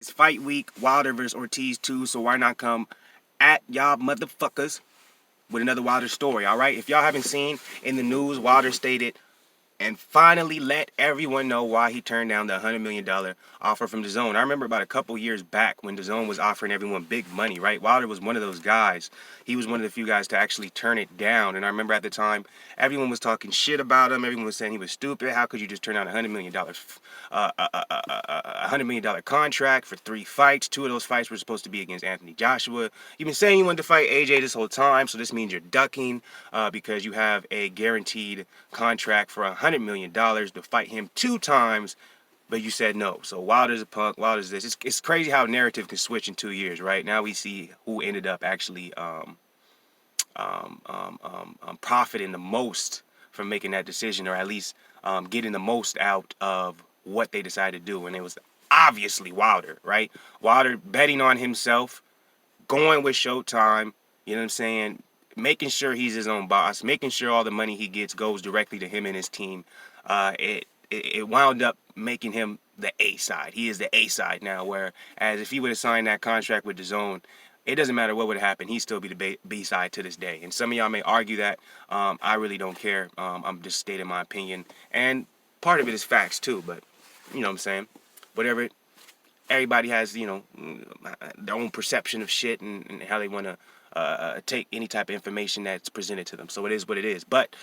It's fight week, Wilder versus Ortiz too, so why not come at y'all motherfuckers with another Wilder story, alright? If y'all haven't seen in the news, Wilder stated and finally let everyone know why he turned down the $100 million offer from Dazn. I remember about a couple years back when Dazn was offering everyone big money, right? Wilder was one of those guys. He was one of the few guys to actually turn it down. And I remember at the time, everyone was talking shit about him. Everyone was saying he was stupid. How could you just turn down $100 million, $100 million contract for 3 fights? 2 of those fights were supposed to be against Anthony Joshua. You've been saying you wanted to fight AJ this whole time, so this means you're ducking because you have a guaranteed contract for $100 million to fight him 2 times, but you said no. So Wilder's a punk, Wilder's this. It's crazy how narrative can switch in 2 years, right? Now we see who ended up actually profiting the most from making that decision, or at least getting the most out of what they decided to do. And it was obviously Wilder, right? Wilder betting on himself, going with Showtime, you know what I'm saying? Making sure he's his own boss, making sure all the money he gets goes directly to him and his team. It wound up making him the A side. He is the A side now, whereas if he would have signed that contract with Dazn, it doesn't matter what would have happened. He'd still be the B side to this day. And some of y'all may argue that. I really don't care. I'm just stating my opinion. And part of it is facts too, but you know what I'm saying? Whatever. Everybody has, you know, their own perception of shit and how they want to take any type of information that's presented to them. So it is what it is. But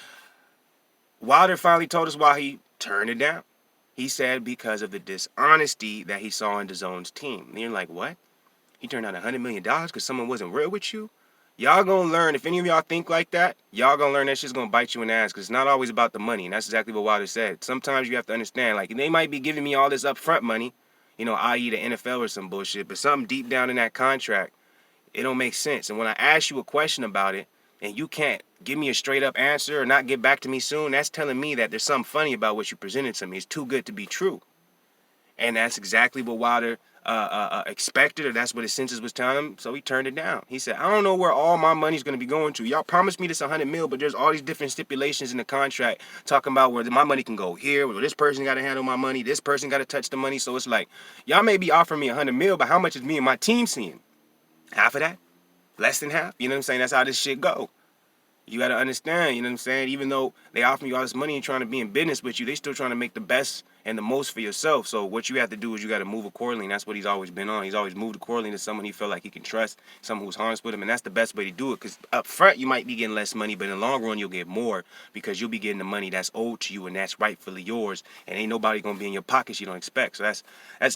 Wilder finally told us why he turned it down. He said because of the dishonesty that he saw in Dazn's team. And you're like, what? He turned down $100 million because someone wasn't real with you? Y'all gonna learn, if any of y'all think like that, y'all gonna learn that shit's gonna bite you in the ass, because it's not always about the money. And that's exactly what Wilder said. Sometimes you have to understand, like, they might be giving me all this upfront money, you know, i.e. the NFL or some bullshit, but something deep down in that contract, it don't make sense. And when I ask you a question about it, and you can't give me a straight up answer or not get back to me soon, that's telling me that there's something funny about what you presented to me. It's too good to be true. And that's exactly what Wilder expected, or that's what his senses was telling him, so he turned it down. He said, I don't know where all my money's going to be going to. Y'all promised me this $100 million, but there's all these different stipulations in the contract talking about where my money can go here, where this person got to handle my money, this person got to touch the money. So it's like, y'all may be offering me $100 million, but how much is me and my team seeing? Half of that? Less than half? You know what I'm saying? That's how this shit go. You got to understand, you know what I'm saying? Even though they offer you all this money and trying to be in business with you, they still trying to make the best and the most for yourself. So what you have to do is you got to move accordingly, and that's what he's always been on. He's always moved accordingly to someone he felt like he can trust, someone who's honest with him, and that's the best way to do it, because up front you might be getting less money, but in the long run you'll get more, because you'll be getting the money that's owed to you and that's rightfully yours, and ain't nobody going to be in your pockets you don't expect. So that's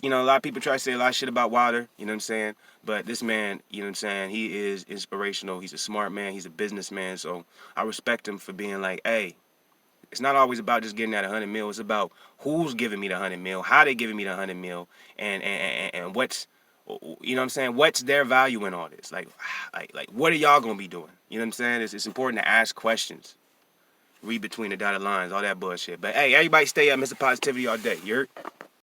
you know, a lot of people try to say a lot of shit about Wilder, you know what I'm saying? But this man, you know what I'm saying, he is inspirational. He's a smart man. He's a businessman. So I respect him for being like, hey, it's not always about just getting that $100 million. It's about who's giving me the $100 million, how they giving me the $100 million, and what's, you know what I'm saying, what's their value in all this? Like what are y'all gonna be doing? You know what I'm saying? It's important to ask questions, read between the dotted lines, all that bullshit. But hey, everybody stay up, Mr. Positivity all day. You heard?